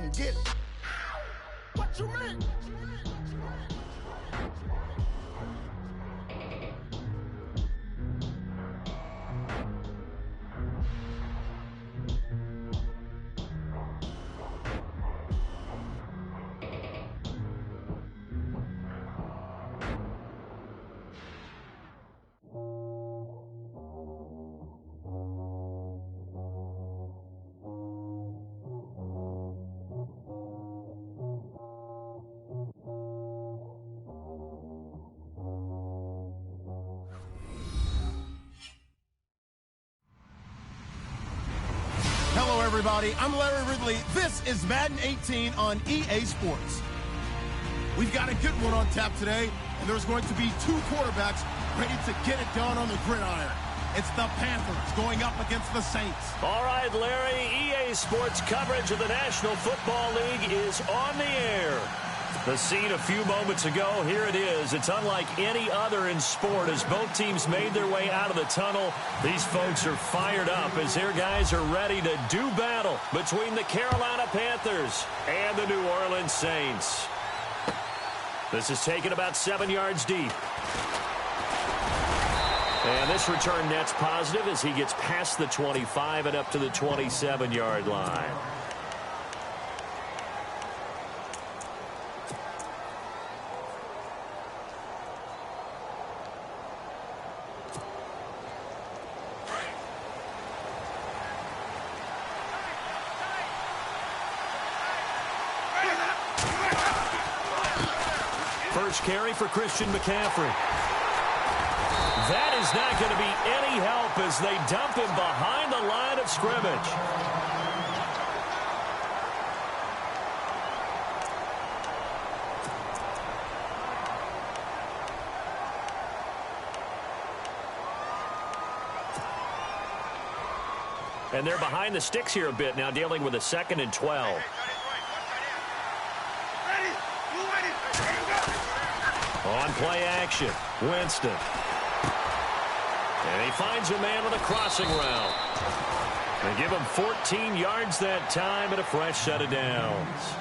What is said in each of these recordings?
and get it. What you mean? Hello, everybody. I'm Larry Ridley. This is Madden 18 on EA Sports. We've got a good one on tap today, and there's going to be two quarterbacks ready to get it done on the gridiron. It's the Panthers going up against the Saints. All right, Larry, EA Sports coverage of the National Football League is on the air. The scene a few moments ago, here it is. It's unlike any other in sport as both teams made their way out of the tunnel. These folks are fired up as their guys are ready to do battle between the Carolina Panthers and the New Orleans Saints. This is taken about 7 yards deep. And this return net's positive as he gets past the 25 and up to the 27-yard line. First carry for Christian McCaffrey. That is not going to be any help as they dump him behind the line of scrimmage. And they're behind the sticks here a bit now, dealing with a 2nd and 12. On play action, Winston. And he finds a man with a crossing route. They give him 14 yards that time and a fresh set of downs.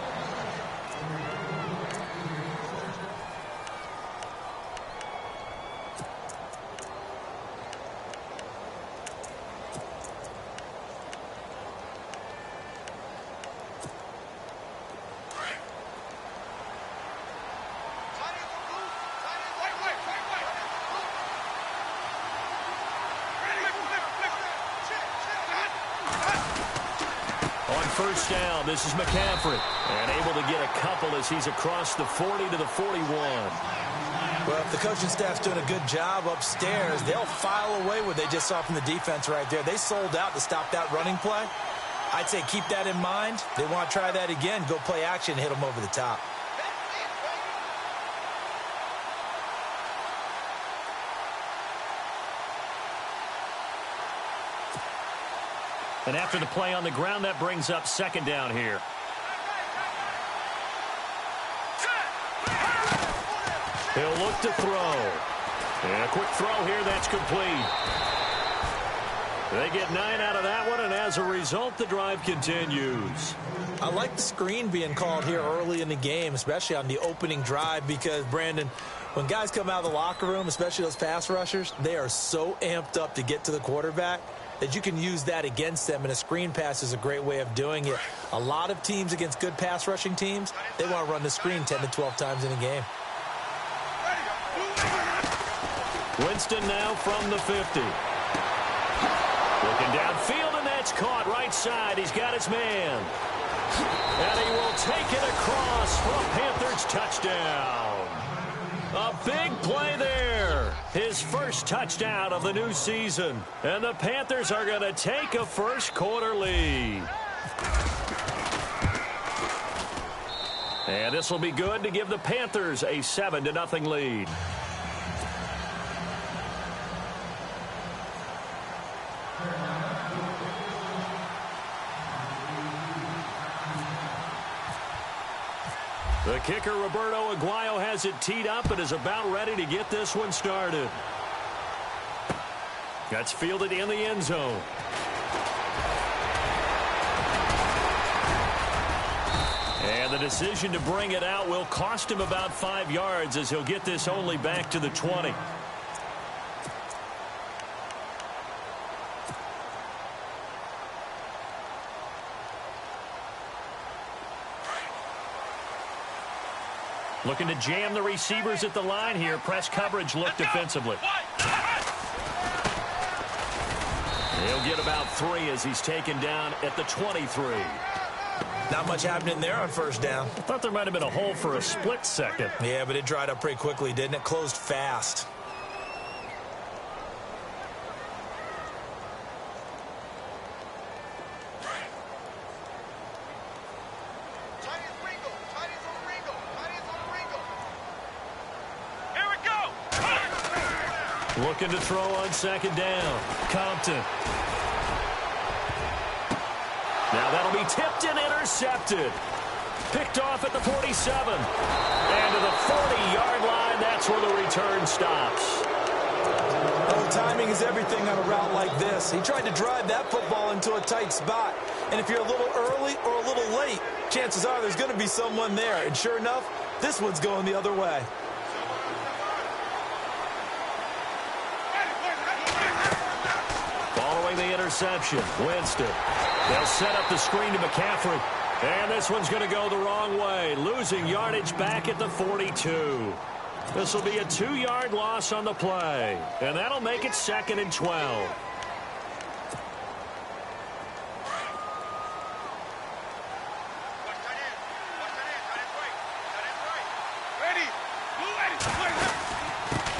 First down, this is McCaffrey. And able to get a couple as he's across the 40 to the 41. Well, if the coaching staff's doing a good job upstairs, they'll file away what they just saw from the defense right there. They sold out to stop that running play. I'd say keep that in mind. They want to try that again, go play action, hit them over the top. And after the play on the ground, that brings up 2nd down here. He'll look to throw. And a quick throw here, that's complete. They get 9 out of that one, and as a result, the drive continues. I like the screen being called here early in the game, especially on the opening drive, because, Brandon, when guys come out of the locker room, especially those pass rushers, they are so amped up to get to the quarterback that you can use that against them, and a screen pass is a great way of doing it. A lot of teams against good pass rushing teams, they want to run the screen 10 to 12 times in a game. Winston now from the 50. Looking downfield, and that's caught right side. He's got his man. And he will take it across for a Panthers touchdown. A big play there. His first touchdown of the new season. And the Panthers are going to take a first quarter lead. And this will be good to give the Panthers a 7-0 lead. The kicker, Roberto Aguayo, has it teed up and is about ready to get this one started. That's fielded in the end zone. And the decision to bring it out will cost him about 5 yards as he'll get this only back to the 20. Looking to jam the receivers at the line here. Press coverage look defensively. He'll get about 3 as he's taken down at the 23. Not much happening there on first down. I thought there might have been a hole for a split second. Yeah, but it dried up pretty quickly, didn't it? Closed fast. Looking to throw on second down. Compton. Now that'll be tipped and intercepted. Picked off at the 47. And to the 40-yard line, that's where the return stops. Oh, timing is everything on a route like this. He tried to drive that football into a tight spot. And if you're a little early or a little late, chances are there's going to be someone there. And sure enough, this one's going the other way. The interception. Winston. They'll set up the screen to McCaffrey. And this one's going to go the wrong way. Losing yardage back at the 42. This will be a 2-yard loss on the play. And that'll make it 2nd and 12.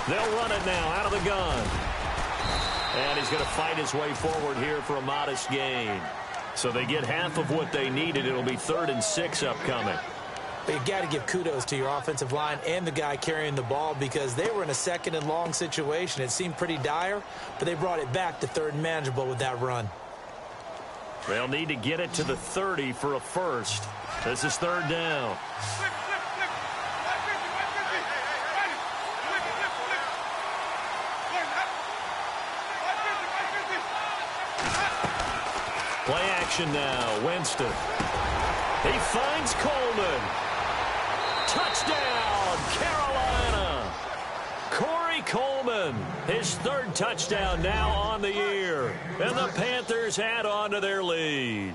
They'll run it now out of the gun. And he's going to fight his way forward here for a modest gain. So they get half of what they needed. It'll be 3rd and 6 upcoming. But you got to give kudos to your offensive line and the guy carrying the ball because they were in a 2nd and long situation. It seemed pretty dire, but they brought it back to 3rd and manageable with that run. They'll need to get it to the 30 for a first. This is 3rd down. Play action now. Winston. He finds Coleman. Touchdown, Carolina. Corey Coleman, his 3rd touchdown now on the year. And the Panthers add on to their lead.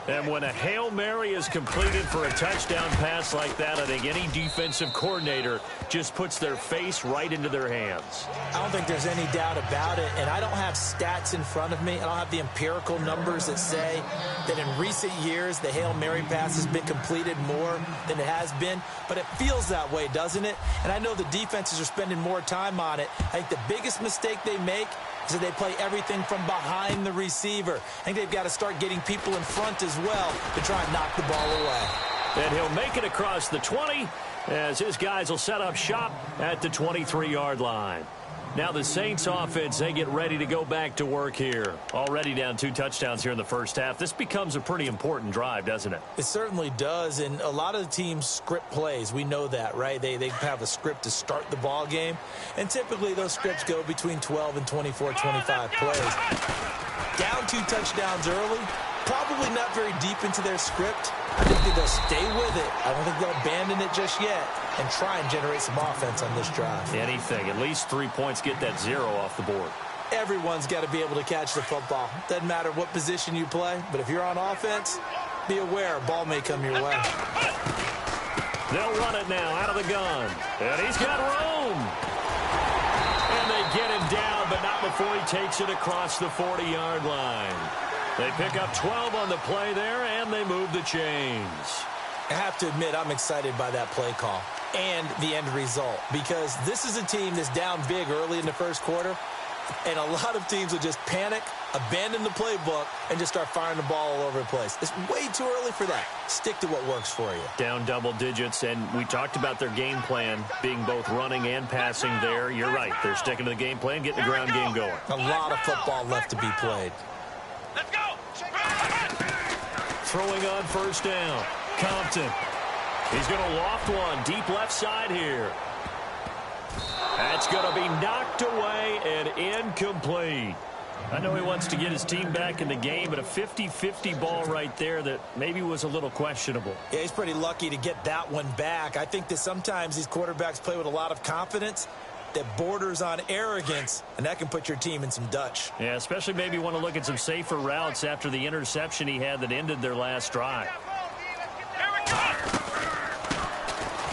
And when a Hail Mary is completed for a touchdown pass like that, I think any defensive coordinator just puts their face right into their hands. I don't think there's any doubt about it, and I don't have stats in front of me. I don't have the empirical numbers that say that in recent years the Hail Mary pass has been completed more than it has been, but it feels that way, doesn't it? And I know the defenses are spending more time on it. I think the biggest mistake they make is that they play everything from behind the receiver. I think they've got to start getting people in front as well to try and knock the ball away. And he'll make it across the 20 as his guys will set up shop at the 23-yard line. Now the Saints offense, they get ready to go back to work here. Already down 2 touchdowns here in the first half. This becomes a pretty important drive, doesn't it? It certainly does, and a lot of the teams script plays. We know that, right? They have a script to start the ball game, and typically those scripts go between 12 and 24, 25 plays. Down 2 touchdowns early, probably not very deep into their script. I think that they'll stay with it. I don't think they'll abandon it just yet and try and generate some offense on this drive. Anything. At least 3 points, get that 0 off the board. Everyone's got to be able to catch the football. Doesn't matter what position you play, but if you're on offense, be aware a ball may come your way. They'll run it now out of the gun. And he's got room. And they get him down, but not before he takes it across the 40-yard line. They pick up 12 on the play there, and they move the chains. I have to admit, I'm excited by that play call and the end result because this is a team that's down big early in the first quarter, and a lot of teams will just panic, abandon the playbook, and just start firing the ball all over the place. It's way too early for that. Stick to what works for you. Down double digits, and we talked about their game plan being both running and passing there. You're right. They're sticking to the game plan, getting the ground game going. A lot of football left to be played. Let's go! Throwing on first down. Compton. He's going to loft one deep left side here. That's going to be knocked away and incomplete. I know he wants to get his team back in the game, but a 50-50 ball right there that maybe was a little questionable. Yeah, he's pretty lucky to get that one back. I think that sometimes these quarterbacks play with a lot of confidence that borders on arrogance, and that can put your team in some Dutch. Yeah, especially maybe want to look at some safer routes after the interception he had that ended their last drive.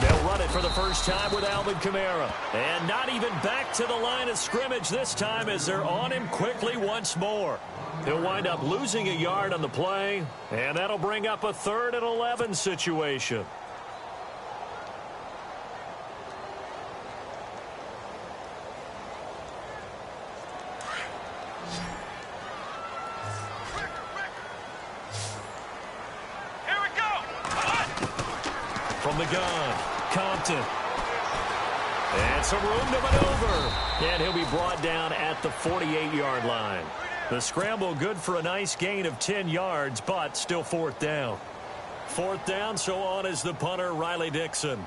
They'll run it for the first time with Alvin Kamara. And not even back to the line of scrimmage this time as they're on him quickly once more. He'll wind up losing a yard on the play, and that'll bring up a 3rd and 11 situation. From the gun, Compton. And some room to maneuver. And he'll be brought down at the 48-yard line. The scramble good for a nice gain of 10 yards, but still 4th down. 4th down, so on is the punter, Riley Dixon.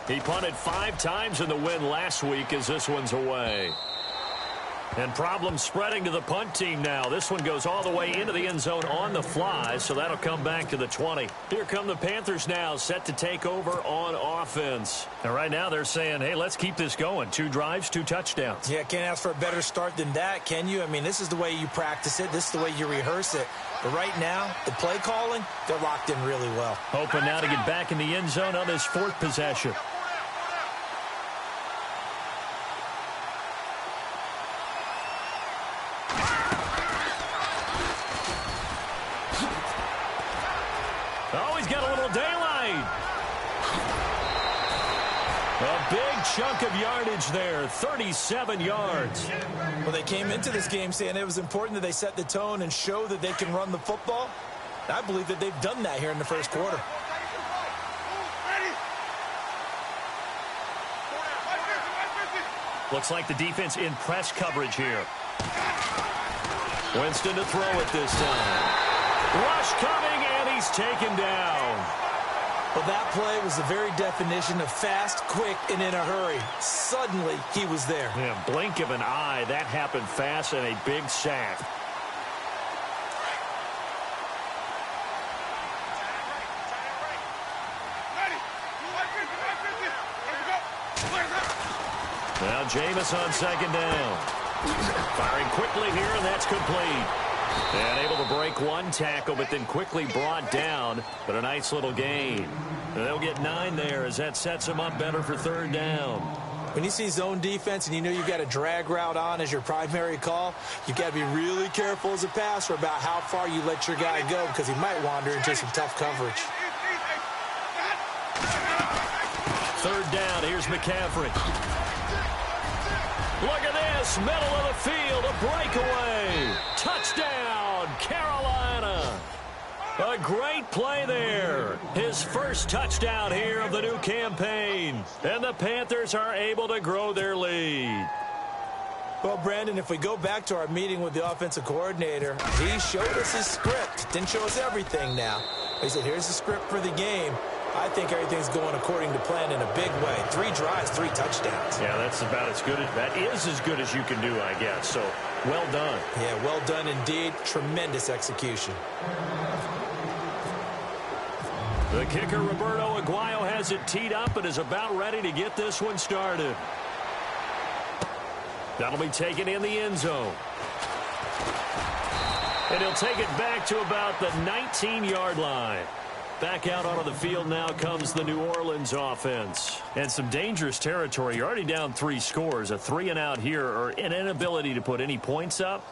He punted 5 times in the win last week as this one's away. And problems spreading to the punt team now. This one goes all the way into the end zone on the fly, so that'll come back to the 20. Here come the Panthers now, set to take over on offense. And right now they're saying, hey, let's keep this going. 2 drives, 2 touchdowns. Yeah, can't ask for a better start than that, can you? I mean, this is the way you practice it. This is the way you rehearse it. But right now, the play calling, they're locked in really well. Hoping now to get back in the end zone on this 4th possession. Oh, he's got a little daylight. A big chunk of yardage there, 37 yards. Well, they came into this game saying it was important that they set the tone and show that they can run the football. I believe that they've done that here in the first quarter. Looks like the defense in press coverage here. Winston to throw it this time. Rush coming, and he's taken down. Well, that play was the very definition of fast, quick, and in a hurry. Suddenly, he was there. Yeah, blink of an eye. That happened fast and a big sack. Now Jameis on 2nd down. Firing quickly here, and that's complete. And able to break 1 tackle, but then quickly brought down. But a nice little gain. And they'll get 9 there as that sets them up better for 3rd down. When you see zone defense and you know you've got a drag route on as your primary call, you've got to be really careful as a passer about how far you let your guy go because he might wander into some tough coverage. 3rd down, here's McCaffrey. Look at this, middle of the field, a breakaway. Touchdown, Carolina. A great play there. His first touchdown here of the new campaign. And the Panthers are able to grow their lead. Well, Brandon, if we go back to our meeting with the offensive coordinator, he showed us his script. Didn't show us everything now. He said, here's the script for the game. I think everything's going according to plan in a big way. 3 drives, 3 touchdowns. Yeah, that's about as good as that is as good as you can do, I guess. So, well done. Yeah, well done indeed. Tremendous execution. The kicker, Roberto Aguayo, has it teed up and is about ready to get this one started. That'll be taken in the end zone. And he'll take it back to about the 19-yard line. Back out onto the field now comes the New Orleans offense. And some dangerous territory. You're already down 3 scores. A 3-and-out here, or an inability to put any points up.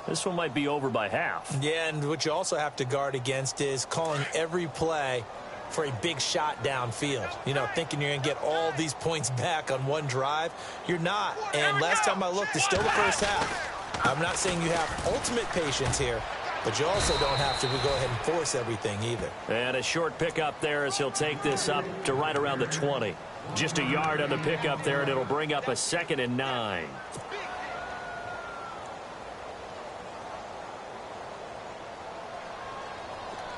This one might be over by half. Yeah, and what you also have to guard against is calling every play for a big shot downfield. You know, thinking you're going to get all these points back on one drive. You're not. And last time I looked, it's still the first half. I'm not saying you have ultimate patience here, but you also don't have to go ahead and force everything either. And a short pickup there as he'll take this up to right around the 20. Just a yard on the pickup there, and it'll bring up a 2nd and 9.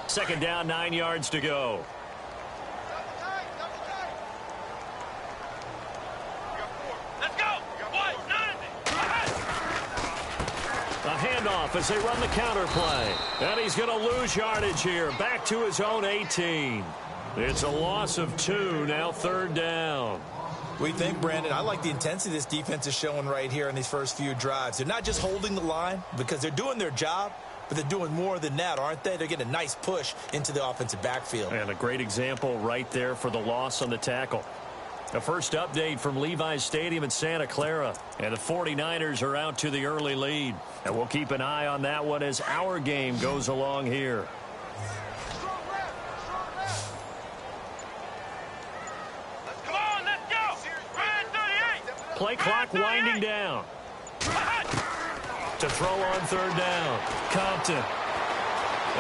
Second down, 9 yards to go. handoff as they run the counter play. And he's going to lose yardage here. Back to his own 18. It's a loss of 2, now 3rd down. We think, Brandon, I like the intensity this defense is showing right here in these first few drives. They're not just holding the line because they're doing their job, but they're doing more than that, aren't they? They're getting a nice push into the offensive backfield. And a great example right there for the loss on the tackle. A first update from Levi's Stadium in Santa Clara. And the 49ers are out to the early lead. And we'll keep an eye on that one as our game goes along here. Play clock winding down. To throw on 3rd down. Compton.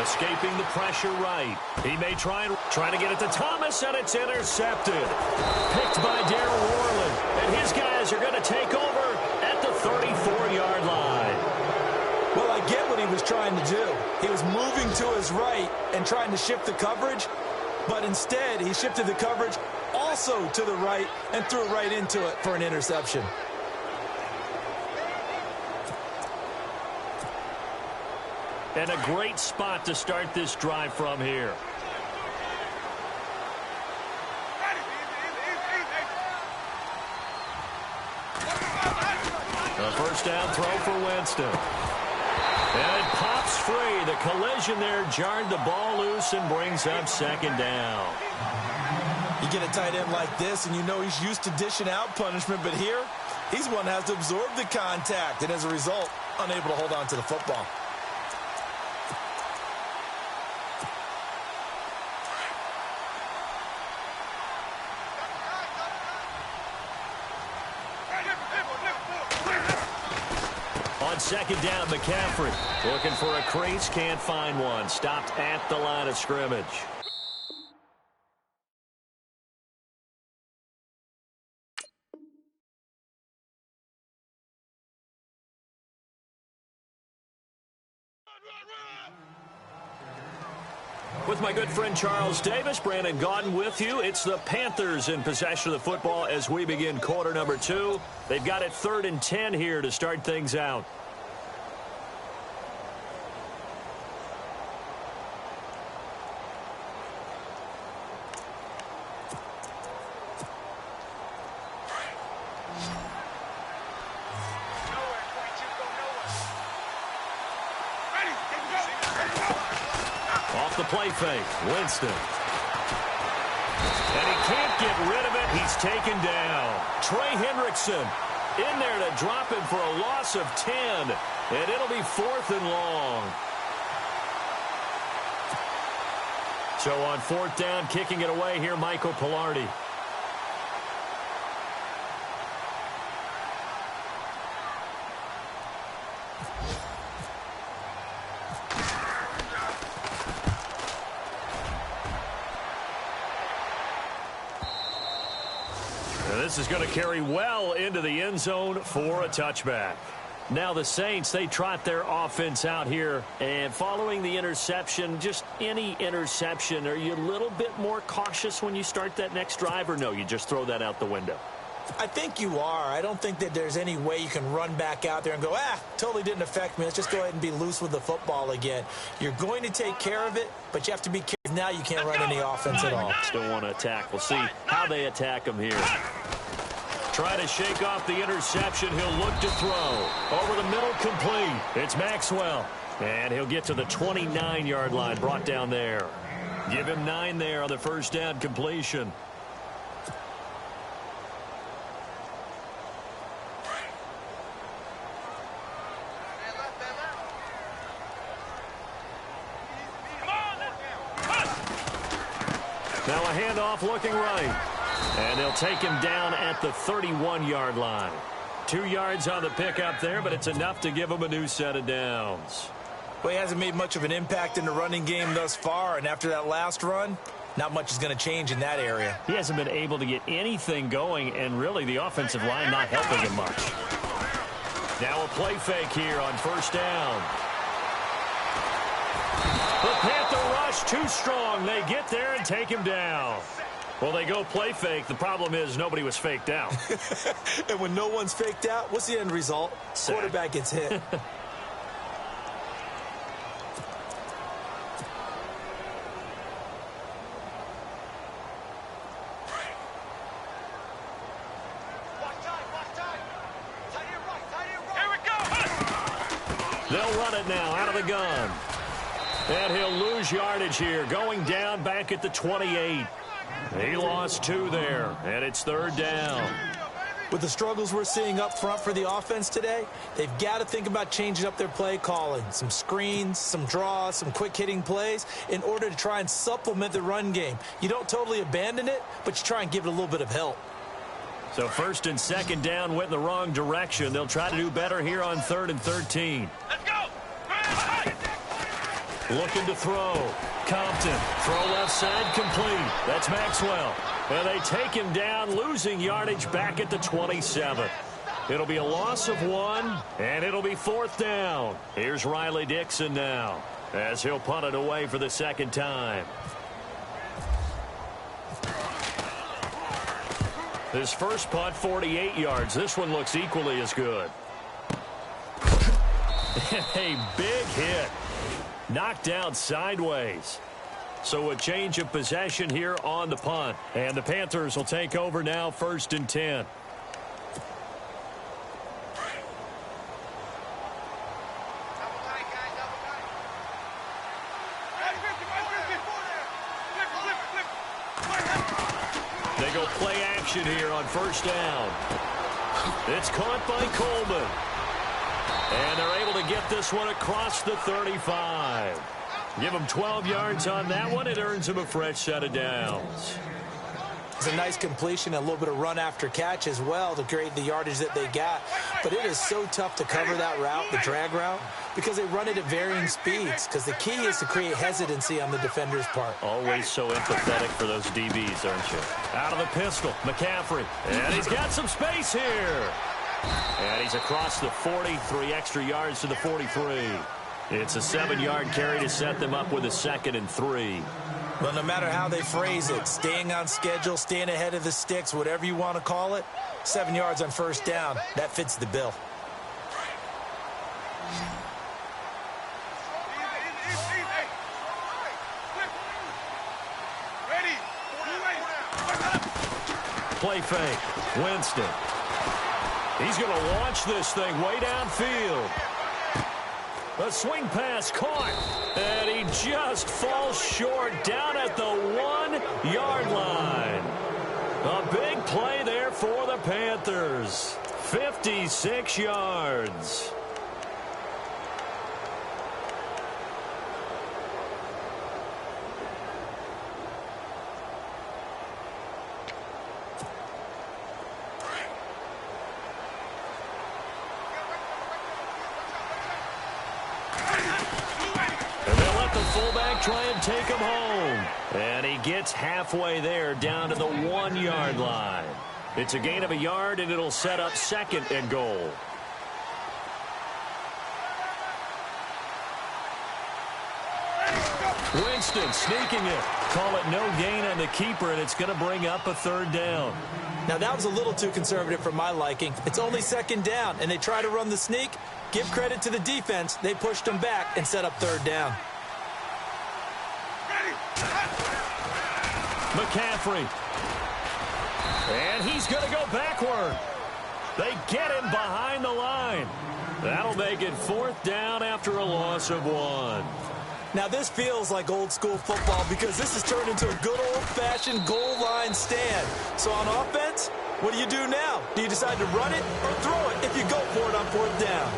Escaping the pressure right. He may try to get it to Thomas, and it's intercepted. Picked by TyJr1-14. And his guys are going to take over at the 34-yard line. Well, I get what he was trying to do. He was moving to his right and trying to shift the coverage, but instead he shifted the coverage also to the right and threw right into it for an interception. And a great spot to start this drive from here. A first down throw for Winston. And it pops free. The collision there jarred the ball loose and brings up 2nd down. You get a tight end like this, and you know he's used to dishing out punishment, but here, he's one that has to absorb the contact, and as a result, unable to hold on to the football. On 2nd down, McCaffrey looking for a crease, can't find one. Stopped at the line of scrimmage. With my good friend Charles Davis, Brandon Gaudin with you. It's the Panthers in possession of the football as we begin quarter number 2. They've got it 3rd and 10 here to start things out. Off the play fake, Winston. And he can't get rid of it. He's taken down. Trey Hendrickson in there to drop him for a loss of 10. And it'll be 4th and long. So on 4th down, kicking it away here, Michael Pilardi. This is going to carry well into the end zone for a touchback. Now the Saints, they trot their offense out here. And following the interception, just any interception, are you a little bit more cautious when you start that next drive, or no, you just throw that out the window? I think you are. I don't think that there's any way you can run back out there and go, totally didn't affect me. Let's just go ahead and be loose with the football again. You're going to take care of it, but you have to be careful. Now you can't run any offense at all. Still want to attack. We'll see how they attack him here. Try to shake off the interception. He'll look to throw. Over the middle, complete. It's Maxwell. And he'll get to the 29-yard line, brought down there. Give him 9 there on the first down completion. Now a handoff looking right. And they'll take him down at the 31-yard line. 2 yards on the pickup there, but it's enough to give him a new set of downs. Well, he hasn't made much of an impact in the running game thus far, and after that last run, not much is going to change in that area. He hasn't been able to get anything going, and really the offensive line not helping him much. Now a play fake here on first down. The Panther rush too strong. They get there and take him down. Well, they go play fake. The problem is nobody was faked out. And when no one's faked out, what's the end result? Sack. Quarterback gets hit. They'll run it now out of the gun. And he'll lose yardage here, going down back at the 28. He lost 2 there, and it's 3rd down. With the struggles we're seeing up front for the offense today, they've got to think about changing up their play calling. Some screens, some draws, some quick-hitting plays in order to try and supplement the run game. You don't totally abandon it, but you try and give it a little bit of help. So 1st and 2nd down went in the wrong direction. They'll try to do better here on 3rd and 13. Let's go. Looking to throw. Compton. Throw left side complete. That's Maxwell. And they take him down, losing yardage back at the 27. It'll be a loss of 1, and it'll be 4th down. Here's Riley Dixon now, as he'll punt it away for the 2nd time. His first punt, 48 yards. This one looks equally as good. A big hit. Knocked down sideways. So a change of possession here on the punt. And the Panthers will take over now, 1st and 10. They go play action here on 1st down. It's caught by Coleman. And they're able to get this one across the 35. Give them 12 yards on that one. It earns them a fresh set of downs. It's a nice completion, a little bit of run after catch as well to create the yardage that they got. But it is so tough to cover that route, the drag route, because they run it at varying speeds. Because the key is to create hesitancy on the defender's part. Always so empathetic for those DBs, aren't you? Out of the pistol, McCaffrey. And he's got some space here. And he's across the 40, 3 extra yards to the 43. It's a 7-yard carry to set them up with a 2nd and 3. Well, no matter how they phrase it, staying on schedule, staying ahead of the sticks, whatever you want to call it, 7 yards on 1st down, that fits the bill. Play fake. Winston. He's going to launch this thing way downfield. A swing pass caught, and he just falls short down at the 1-yard line. A big play there for the Panthers. 56 yards. Fullback try and take him home. And he gets halfway there down to the 1-yard line. It's a gain of a yard, and it'll set up 2nd and goal. Winston sneaking it. Call it no gain on the keeper, and it's going to bring up a 3rd down. Now, that was a little too conservative for my liking. It's only 2nd down, and they try to run the sneak. Give credit to the defense. They pushed them back and set up 3rd down. McCaffrey. And he's going to go backward. They get him behind the line. That'll make it 4th down after a loss of 1. Now, this feels like old-school football because this has turned into a good old-fashioned goal line stand. So on offense, what do you do now? Do you decide to run it or throw it if you go for it on 4th down?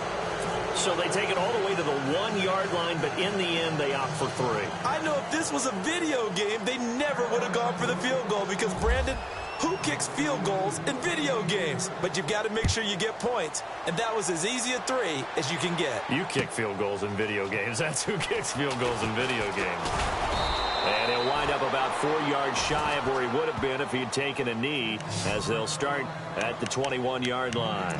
So they take it all the way to the 1-yard line, but in the end, they opt for 3. I know if this was a video game, they never would have gone for the field goal because, Brandon, who kicks field goals in video games? But you've got to make sure you get points, and that was as easy a 3 as you can get. You kick field goals in video games. That's who kicks field goals in video games. And he'll wind up about 4 yards shy of where he would have been if he'd taken a knee, as they'll start at the 21-yard line.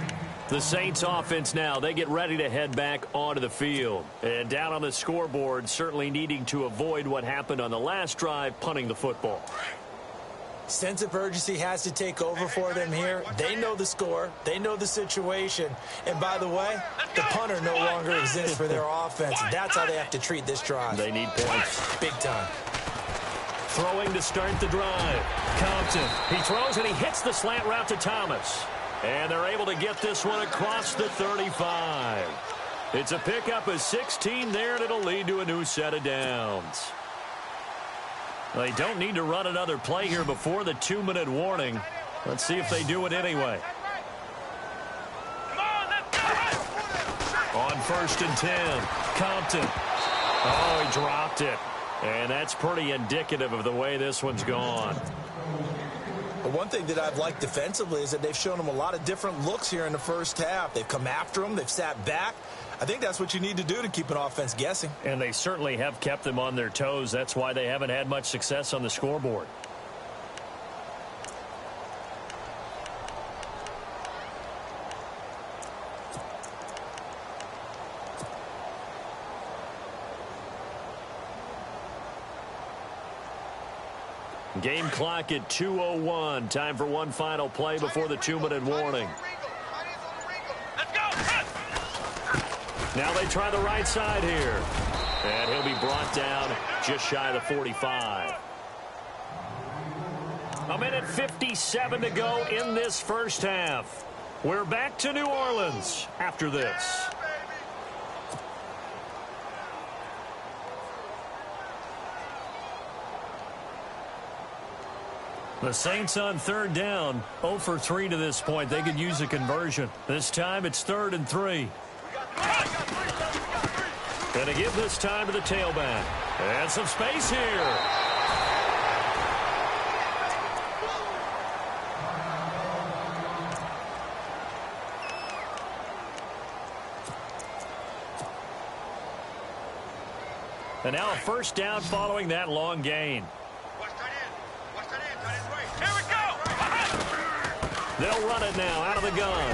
The Saints offense now, they get ready to head back onto the field. And down on the scoreboard, certainly needing to avoid what happened on the last drive, punting the football. Sense of urgency has to take over for them here. They know the score. They know the situation. And by the way, the punter no longer exists for their offense. That's how they have to treat this drive. They need points. Big time. Throwing to start the drive. Compton. He throws and he hits the slant route to Thomas. And they're able to get this one across the 35. It's a pickup of 16 there, and it'll lead to a new set of downs. They don't need to run another play here before the 2-minute warning. Let's see if they do it anyway. On 1st and 10, Compton. Oh, he dropped it. And that's pretty indicative of the way this one's gone. But one thing that I've liked defensively is that they've shown them a lot of different looks here in the first half. They've come after them. They've sat back. I think that's what you need to do to keep an offense guessing. And they certainly have kept them on their toes. That's why they haven't had much success on the scoreboard. Game clock at 2:01. Time for one final play before the 2-minute warning. Now they try the right side here. And he'll be brought down just shy of the 45. A minute 57 to go in this first half. We're back to New Orleans after this. The Saints on 3rd down, 0 for 3 to this point. They could use a conversion. This time it's 3rd and 3. Going to give this time to the tailback. And some space here. And now a first down following that long gain. They'll run it now out of the gun.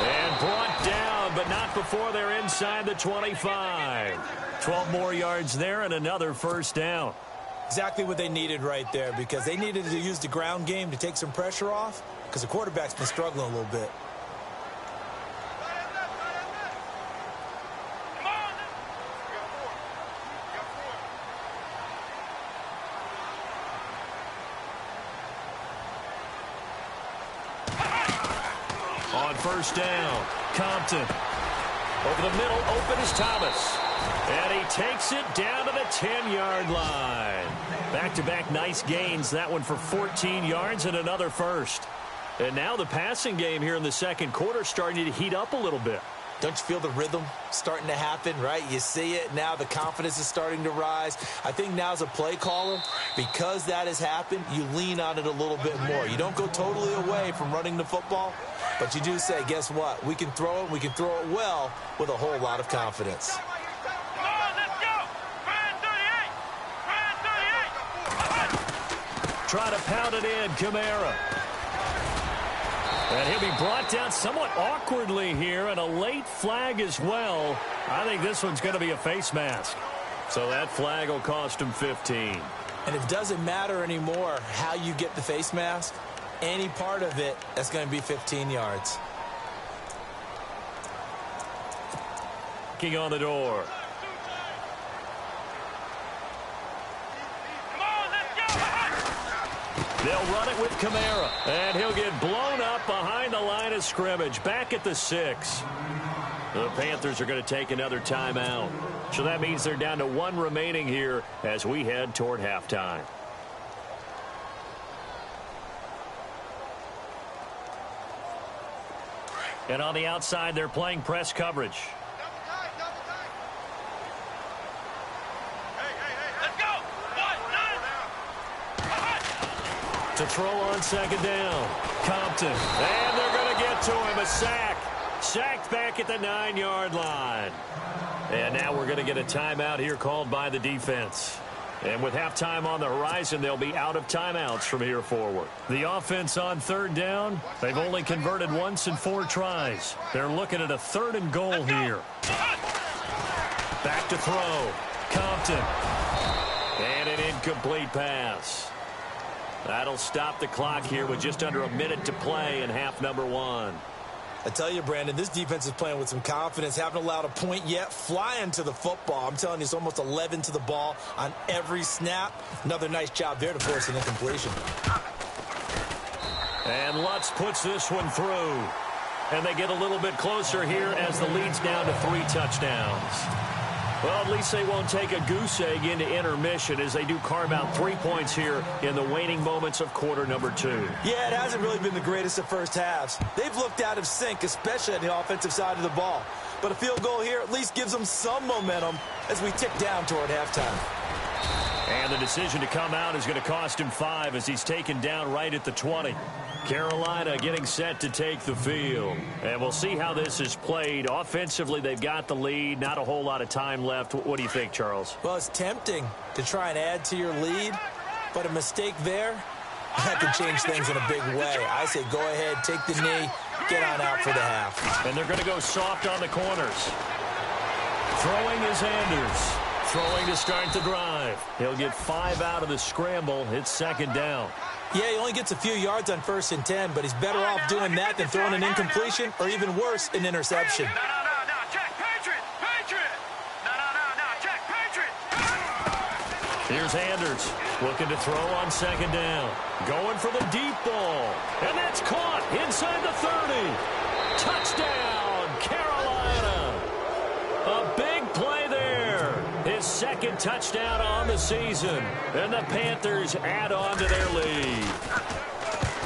And brought down, but not before they're inside the 25. 12 more yards there and another first down. Exactly what they needed right there, because they needed to use the ground game to take some pressure off, because the quarterback's been struggling a little bit. On first down, Compton. Over the middle, open is Thomas. And he takes it down to the 10-yard line. Back-to-back nice gains. That one for 14 yards and another first. And now the passing game here in the second quarter starting to heat up a little bit. Don't you feel the rhythm starting to happen, right? You see it now. The confidence is starting to rise. I think now as a play caller, because that has happened, you lean on it a little bit more. You don't go totally away from running the football, but you do say, guess what? We can throw it. We can throw it well with a whole lot of confidence. Try to pound it in, Kamara. And he'll be brought down somewhat awkwardly here, and a late flag as well. I think this one's going to be a face mask. So that flag will cost him 15. And it doesn't matter anymore how you get the face mask. Any part of it, that's going to be 15 yards. Knocking on the door. They'll run it with Kamara, and he'll get blown up behind the line of scrimmage, back at the 6. The Panthers are going to take another timeout. So that means they're down to 1 remaining here as we head toward halftime. And on the outside, they're playing press coverage. To throw on second down. Compton. And they're going to get to him. A sack. Sacked back at the 9-yard line. And now we're going to get a timeout here called by the defense. And with halftime on the horizon, they'll be out of timeouts from here forward. The offense on 3rd down. They've only converted once in 4 tries. They're looking at a 3rd and goal here. Back to throw. Compton. And an incomplete pass. That'll stop the clock here with just under a minute to play in half number 1. I tell you, Brandon, this defense is playing with some confidence. Haven't allowed a point yet. Flying to the football. I'm telling you, it's almost 11 to the ball on every snap. Another nice job there to force an incompletion. And Lutz puts this one through. And they get a little bit closer here as the lead's down to 3 touchdowns. Well, at least they won't take a goose egg into intermission as they do carve out 3 points here in the waning moments of quarter number 2. Yeah, it hasn't really been the greatest of first halves. They've looked out of sync, especially on the offensive side of the ball. But a field goal here at least gives them some momentum as we tick down toward halftime. And the decision to come out is going to cost him 5 as he's taken down right at the 20. Carolina getting set to take the field. And we'll see how this is played. Offensively, they've got the lead. Not a whole lot of time left. What do you think, Charles? Well, it's tempting to try and add to your lead, but a mistake there, that can change things in a big way. I say go ahead, take the knee, get on out for the half. And they're going to go soft on the corners. Throwing is Anders. Throwing to start the drive. He'll get 5 out of the scramble. It's second down. Yeah, he only gets a few yards on 1st and 10, but he's better off doing that than throwing an incompletion or even worse, an interception. No, check Patriot. Check Patriot. Here's Anders looking to throw on second down. Going for the deep ball. And that's caught inside the 30. Touchdown, Carolina. A big play there. His second touchdown on the season. And the Panthers add on to their lead.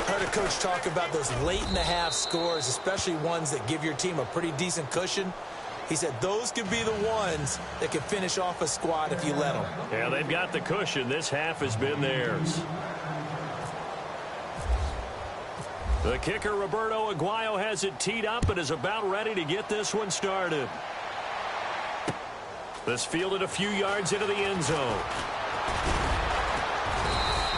Heard a coach talk about those late-in-the-half scores, especially ones that give your team a pretty decent cushion. He said those could be the ones that can finish off a squad if you let them. Yeah, they've got the cushion. This half has been theirs. The kicker, Roberto Aguayo, has it teed up and is about ready to get this one started. This fielded a few yards into the end zone.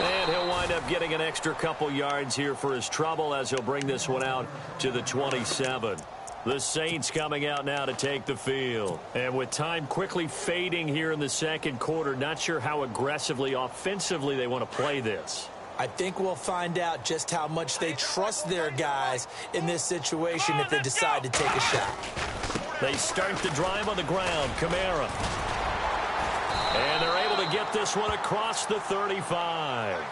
And he'll wind up getting an extra couple yards here for his trouble as he'll bring this one out to the 27. The Saints coming out now to take the field. And with time quickly fading here in the second quarter, not sure how aggressively, offensively they want to play this. I think we'll find out just how much they trust their guys in this situation if they decide to take a shot. They start the drive on the ground. Kamara. And they're able to get this one across the 35.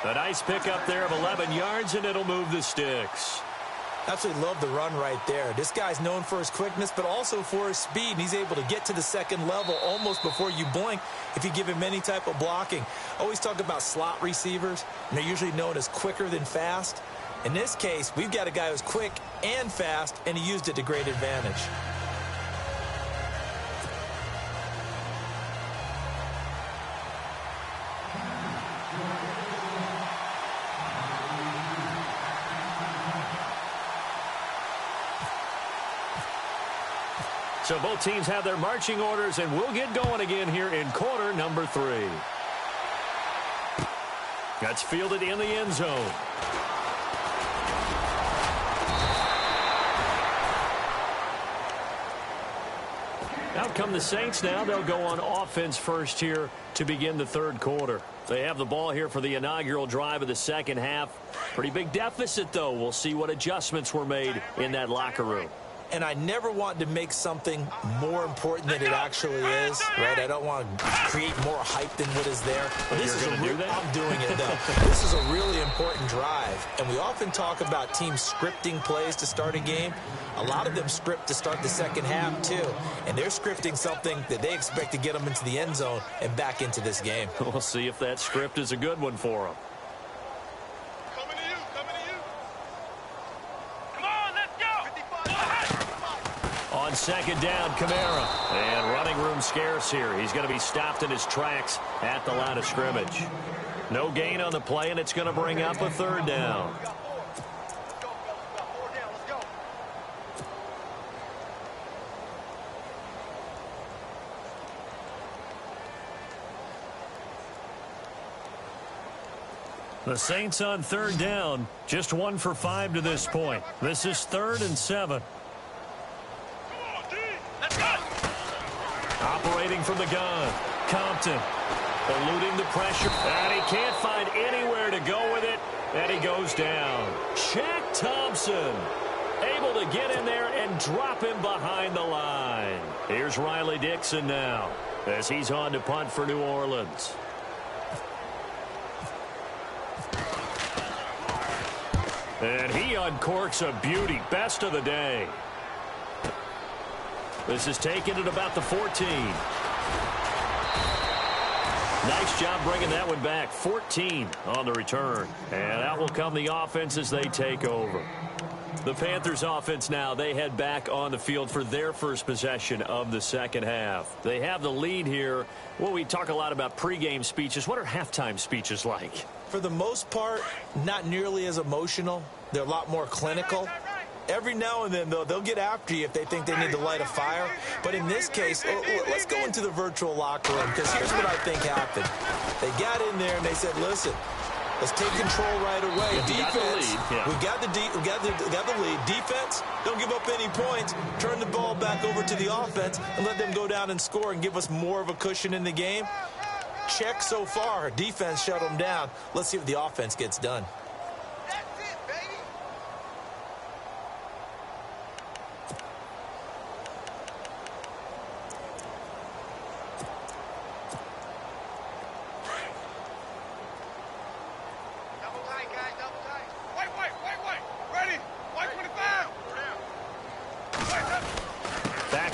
A nice pickup there of 11 yards, and it'll move the sticks. Absolutely love the run right there. This guy's known for his quickness, but also for his speed. And he's able to get to the second level almost before you blink if you give him any type of blocking. Always talk about slot receivers, and they're usually known as quicker than fast. In this case, we've got a guy who's quick and fast, and he used it to great advantage. So both teams have their marching orders, and we'll get going again here in quarter number 3. That's fielded in the end zone. Out come the Saints now. They'll go on offense first here to begin the third quarter. They have the ball here for the inaugural drive of the second half. Pretty big deficit, though. We'll see what adjustments were made in that locker room. And I never want to make something more important than it actually is, right? I don't want to create more hype than what is there. But this is I'm doing it, though. This is a really important drive. And we often talk about teams scripting plays to start a game. A lot of them script to start the second half, too. And they're scripting something that they expect to get them into the end zone and back into this game. We'll see if that script is a good one for them. On second down, Kamara. And running room scarce here. He's going to be stopped in his tracks at the line of scrimmage. No gain on the play, and it's going to bring up a third down. The Saints on third down, just 1 for 5 to this point. This is 3rd and 7. Operating from the gun, Compton eluding the pressure, and he can't find anywhere to go with it, and he goes down. Shaq Thompson able to get in there and drop him behind the line. Here's Riley Dixon now as he's on to punt for New Orleans. And he uncorks a beauty. Best of the day. This is taken at about the 14. Nice job bringing that one back. 14 on the return. And out will come the offense as they take over. The Panthers offense now, they head back on the field for their first possession of the second half. They have the lead here. Well, we talk a lot about pregame speeches. What are halftime speeches like? For the most part, not nearly as emotional. They're a lot more clinical. Every now and then, though, they'll get after you if they think they need to light a fire. But in this case, let's go into the virtual locker room, because here's what I think happened. They got in there and they said, listen, let's take control right away. Defense, we got the lead. Defense, don't give up any points. Turn the ball back over to the offense and let them go down and score and give us more of a cushion in the game. Check so far. Defense shut them down. Let's see what the offense gets done.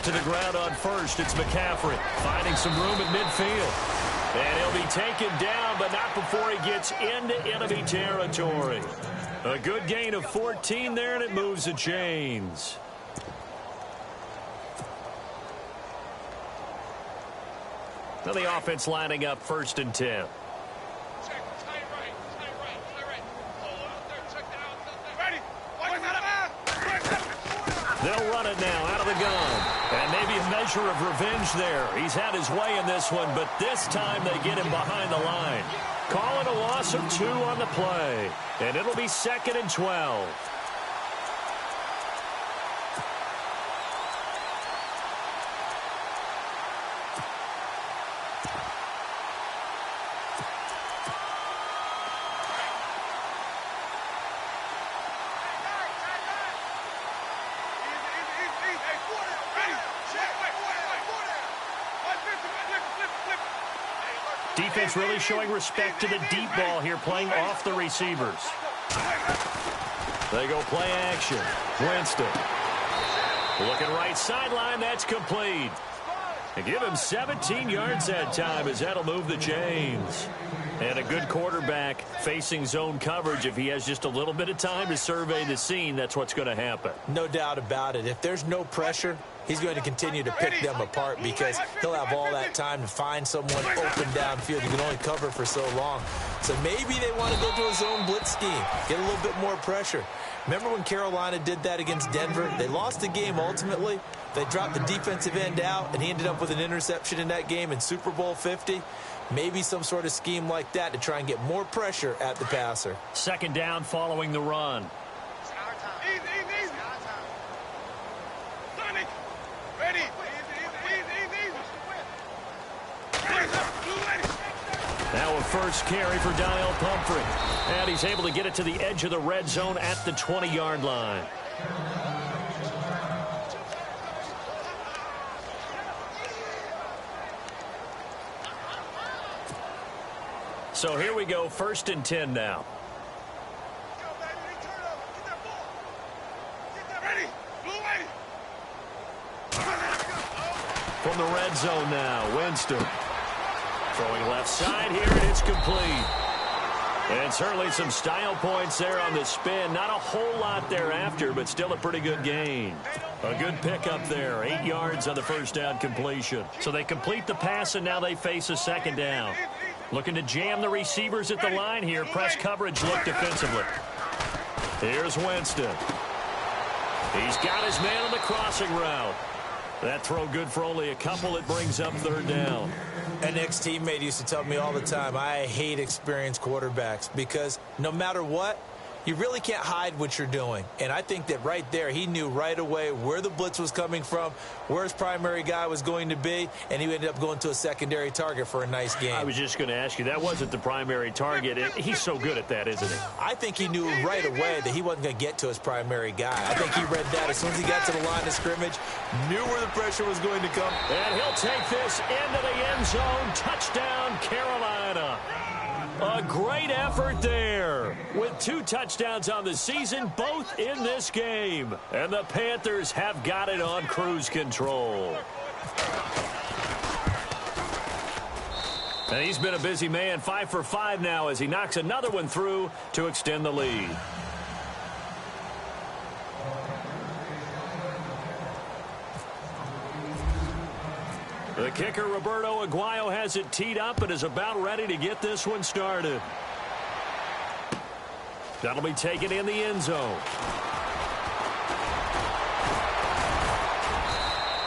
To the ground on first. It's McCaffrey finding some room at midfield. And he'll be taken down, but not before he gets into enemy territory. A good gain of 14 there, and it moves the chains. Now the offense lining up 1st and 10. They'll run it now out of the gun. And maybe a measure of revenge there. He's had his way in this one, but this time they get him behind the line. Call it a loss of 2 on the play. And it'll be 2nd and 12. Defense really showing respect to the deep ball here, playing off the receivers. They go play action. Winston. Looking right sideline. That's complete. And give him 17 yards that time, as that'll move the chains. And a good quarterback facing zone coverage. If he has just a little bit of time to survey the scene, that's what's going to happen. No doubt about it. If there's no pressure, he's going to continue to pick them apart, because he'll have all that time to find someone open downfield. You can only cover for so long. So maybe they want to go to a zone blitz scheme, get a little bit more pressure. Remember when Carolina did that against Denver? They lost the game ultimately. They dropped the defensive end out, and he ended up with an interception in that game in Super Bowl 50. Maybe some sort of scheme like that to try and get more pressure at the passer. 2nd down following the run. Now a first carry for Daniel Pumphrey. And he's able to get it to the edge of the red zone at the 20-yard line. So here we go, 1st and 10 now. From the red zone now, Winston. Throwing left side here, and it's complete. And certainly some style points there on the spin. Not a whole lot thereafter, but still a pretty good gain. A good pickup there. 8 yards on the first down completion. So they complete the pass, and now they face a 2nd down. Looking to jam the receivers at the line here. Press coverage look defensively. Here's Winston. He's got his man on the crossing route. That throw good for only a couple. It brings up 3rd down. An ex-teammate used to tell me all the time, I hate experienced quarterbacks, because no matter what, you really can't hide what you're doing. And I think that right there, he knew right away where the blitz was coming from, where his primary guy was going to be, and he ended up going to a secondary target for a nice game. I was just going to ask you, that wasn't the primary target. He's so good at that, isn't he? I think he knew right away that he wasn't going to get to his primary guy. I think he read that as soon as he got to the line of scrimmage, knew where the pressure was going to come. And he'll take this into the end zone. Touchdown, Carolina. A great effort there. With 2 touchdowns on the season, both in this game. And the Panthers have got it on cruise control. And he's been a busy man, 5 for 5 now as he knocks another one through to extend the lead. The kicker, Roberto Aguayo, has it teed up and is about ready to get this one started. That'll be taken in the end zone.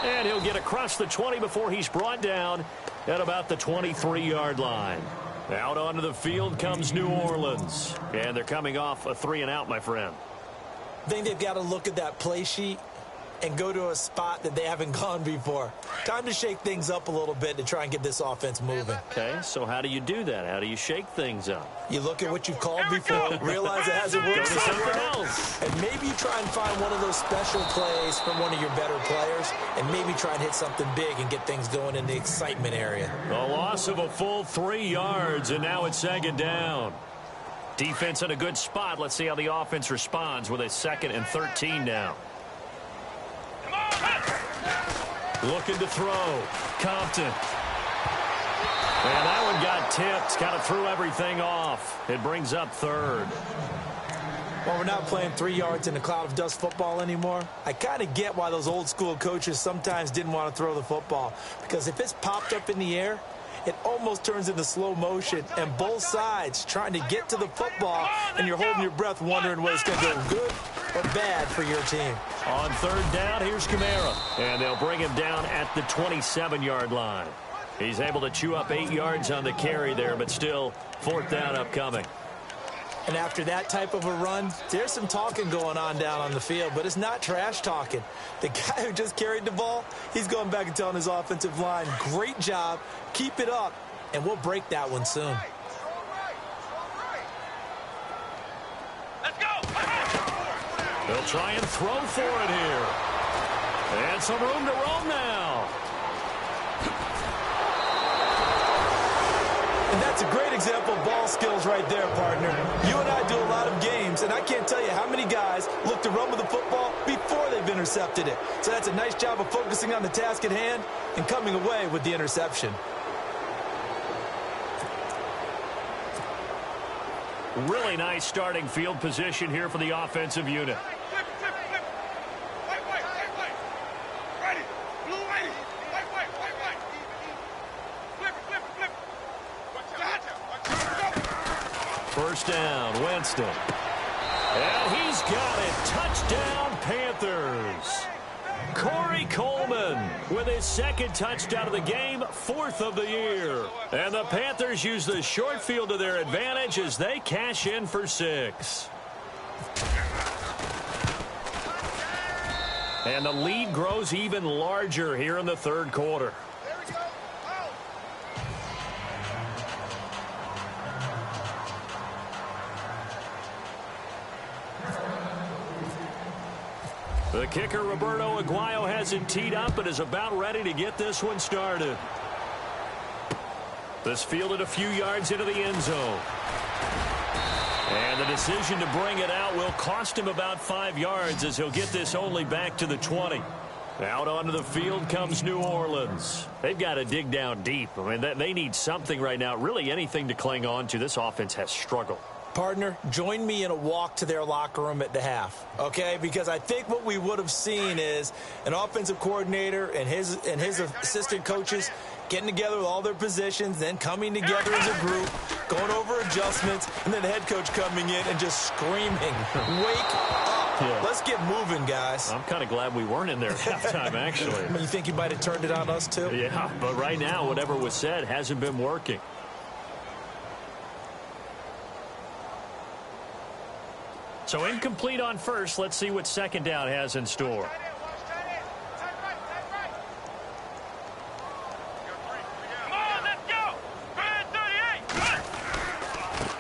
And he'll get across the 20 before he's brought down at about the 23-yard line. Out onto the field comes New Orleans. And they're coming off a 3-and-out, my friend. I think they've got to look at that play sheet and go to a spot that they haven't gone before. Time to shake things up a little bit to try and get this offense moving. Okay, so how do you do that? How do you shake things up? You look at what you've called before, realize it hasn't worked Go to something somewhere else. and maybe you try and find one of those special plays from one of your better players, and maybe try and hit something big and get things going in the excitement area. A loss of a full 3 yards, and now it's 2nd down. Defense in a good spot. Let's see how the offense responds with a 2nd and 13 now. Looking to throw. Compton. And that one got tipped. Kind of threw everything off. It brings up 3rd. Well, we're not playing 3 yards in a cloud of dust football anymore. I kind of get why those old school coaches sometimes didn't want to throw the football. Because if it's popped up in the air, it almost turns into slow motion. And both sides trying to get to the football, and you're holding your breath wondering whether it's going to go good or bad for your team. On 3rd down, here's Kamara. And they'll bring him down at the 27-yard line. He's able to chew up 8 yards on the carry there, but still 4th down upcoming. And after that type of a run, there's some talking going on down on the field, but it's not trash talking. The guy who just carried the ball, he's going back and telling his offensive line, great job, keep it up, and we'll break that one soon. Let's go. They'll try and throw for it here. And some room to roam now. And that's a great example of ball skills right there, partner. You and I do a lot of games, and I can't tell you how many guys look to run with the football before they've intercepted it. So that's a nice job of focusing on the task at hand and coming away with the interception. Really nice starting field position here for the offensive unit. Flip. White. Ready. Blue, white. White. Flip. First down, Winston. And he's got it. Touchdown, Panthers. Corey Coleman with his 2nd touchdown of the game, 4th of the year. And the Panthers use the short field to their advantage as they cash in for 6. And the lead grows even larger here in the 3rd quarter. The kicker, Roberto Aguayo, has it teed up and is about ready to get this one started. This fielded a few yards into the end zone. And the decision to bring it out will cost him about 5 yards as he'll get this only back to the 20. Out onto the field comes New Orleans. They've got to dig down deep. I mean, they need something right now, really anything to cling on to. This offense has struggled. Partner, join me in a walk to their locker room at the half, okay? Because I think what we would have seen is an offensive coordinator and his assistant coaches getting together with all their positions, then coming together as a group, going over adjustments, and then the head coach coming in and just screaming, wake up. Yeah. Let's get moving, guys. I'm kind of glad we weren't in there at halftime, actually. You think he might have turned it on us, too? Yeah, but right now, whatever was said hasn't been working. So incomplete on first. Let's see what 2nd down has in store. Come on, let's go.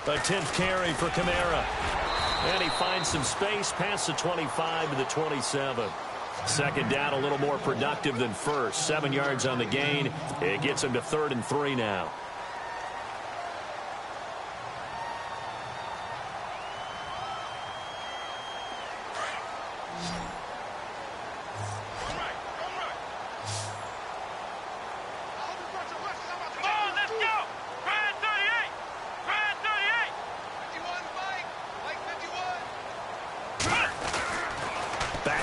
38. A 10th carry for Kamara. And he finds some space past the 25 to the 27. 2nd down, a little more productive than first. 7 yards on the gain. It gets him to 3rd and 3 now.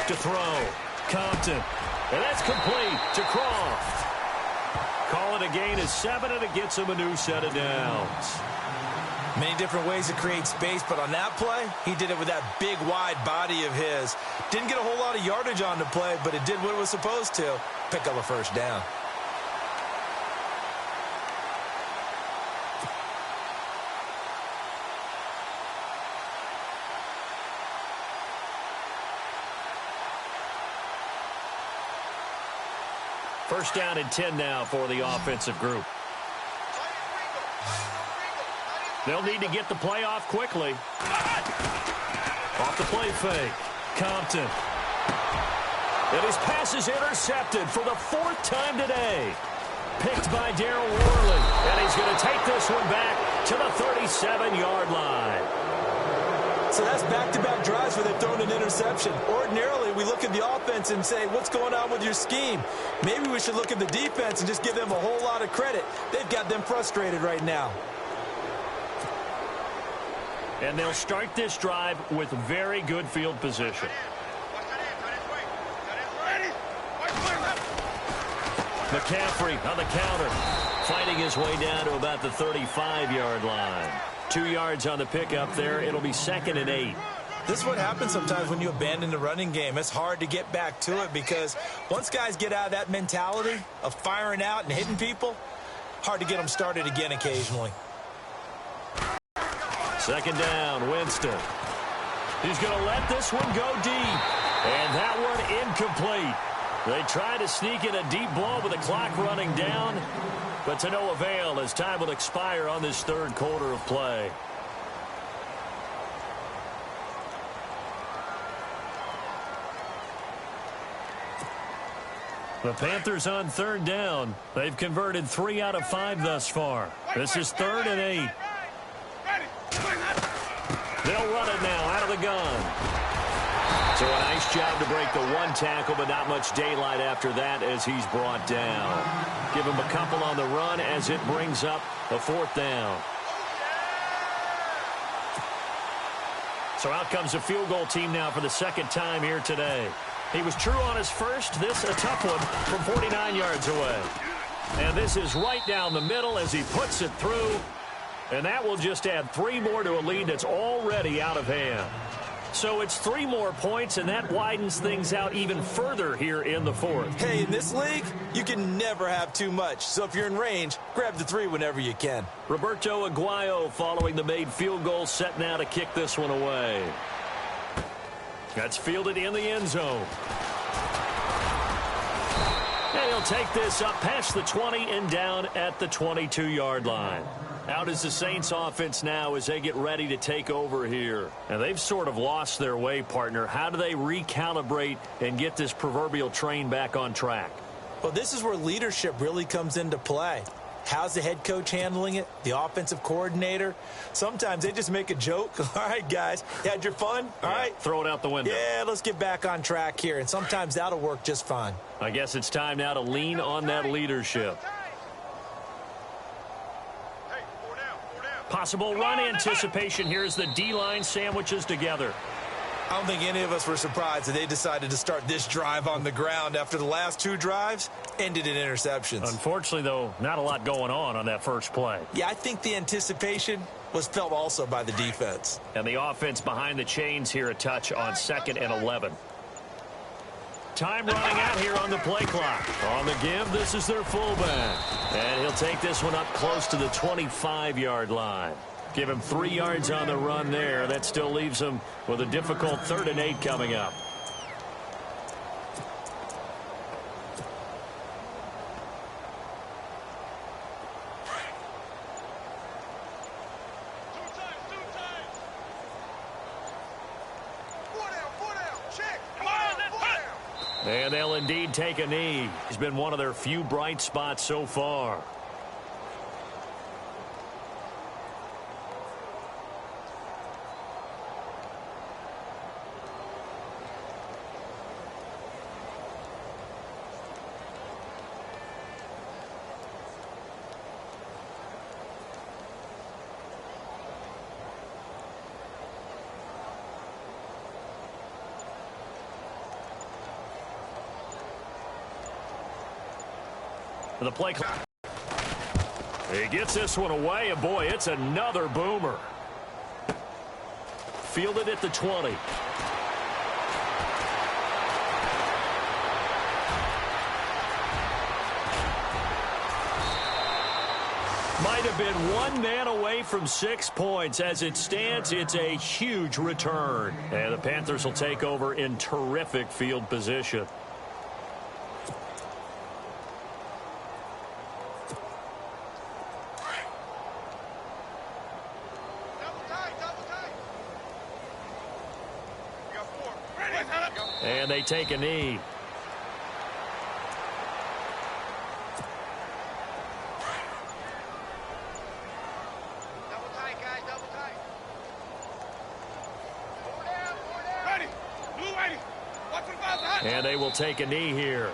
to throw. Compton. And that's complete to Croft. Call it a gain of 7, and it gets him a new set of downs. Many different ways to create space, but on that play, he did it with that big, wide body of his. Didn't get a whole lot of yardage on the play, but it did what it was supposed to. Pick up a first down. First down and 10 now for the offensive group. They'll need to get the play off quickly. Off the play fake. Compton. And his pass is intercepted for the 4th time today. Picked by TyJr1-14. And he's going to take this one back to the 37-yard line. So that's back-to-back drives where they've thrown an interception. Ordinarily, we look at the offense and say, what's going on with your scheme? Maybe we should look at the defense and just give them a whole lot of credit. They've got them frustrated right now. And they'll start this drive with very good field position. McCaffrey on the counter, fighting his way down to about the 35-yard line. 2 yards on the pickup there. It'll be 2nd and 8. This is what happens sometimes when you abandon the running game. It's hard to get back to it because once guys get out of that mentality of firing out and hitting people, hard to get them started again occasionally. 2nd down, Winston. He's going to let this one go deep. And that one incomplete. They try to sneak in a deep ball with the clock running down, but to no avail as time will expire on this 3rd quarter of play. The Panthers on 3rd down. They've converted 3 out of 5 thus far. This is 3rd and 8. They'll run it now out of the gun. So a nice job to break the 1 tackle, but not much daylight after that as he's brought down. Give him a couple on the run as it brings up a 4th down. So out comes a field goal team now for the 2nd time here today. He was true on his first. This a tough one from 49 yards away. And this is right down the middle as he puts it through. And that will just add 3 more to a lead that's already out of hand. So it's 3 more points, and that widens things out even further here in the 4th. Hey, in this league, you can never have too much. So if you're in range, grab the 3 whenever you can. Roberto Aguayo following the made field goal, set now to kick this one away. That's fielded in the end zone. And he'll take this up past the 20 and down at the 22-yard line. Out is the Saints offense now as they get ready to take over here. And they've sort of lost their way, partner. How do they recalibrate and get this proverbial train back on track? Well, this is where leadership really comes into play. How's the head coach handling it? The offensive coordinator? Sometimes they just make a joke. All right, guys, you had your fun? All right. Throw it out the window. Yeah, let's get back on track here. And sometimes that'll work just fine. I guess it's time now to lean on that leadership. Possible run anticipation here as the D-line sandwiches together. I don't think any of us were surprised that they decided to start this drive on the ground after the last 2 drives ended in interceptions. Unfortunately, though, not a lot going on that first play. Yeah, I think the anticipation was felt also by the defense. And the offense behind the chains here a touch on 2nd and 11. Time running out here on the play clock. On the give, this is their fullback. And he'll take this one up close to the 25-yard line. Give him 3 yards on the run there. That still leaves him with a difficult 3rd and 8 coming up. And they'll indeed take a knee. He's been one of their few bright spots so far. The play clock. He gets this one away, and boy, it's another boomer. Fielded at the 20. Might have been one man away from 6 points. As it stands, it's a huge return. And the Panthers will take over in terrific field position. And they take a knee. Double tight, guys, double tight. Four down. Ready. Blue, ready. Watch for the foul. And they will take a knee here.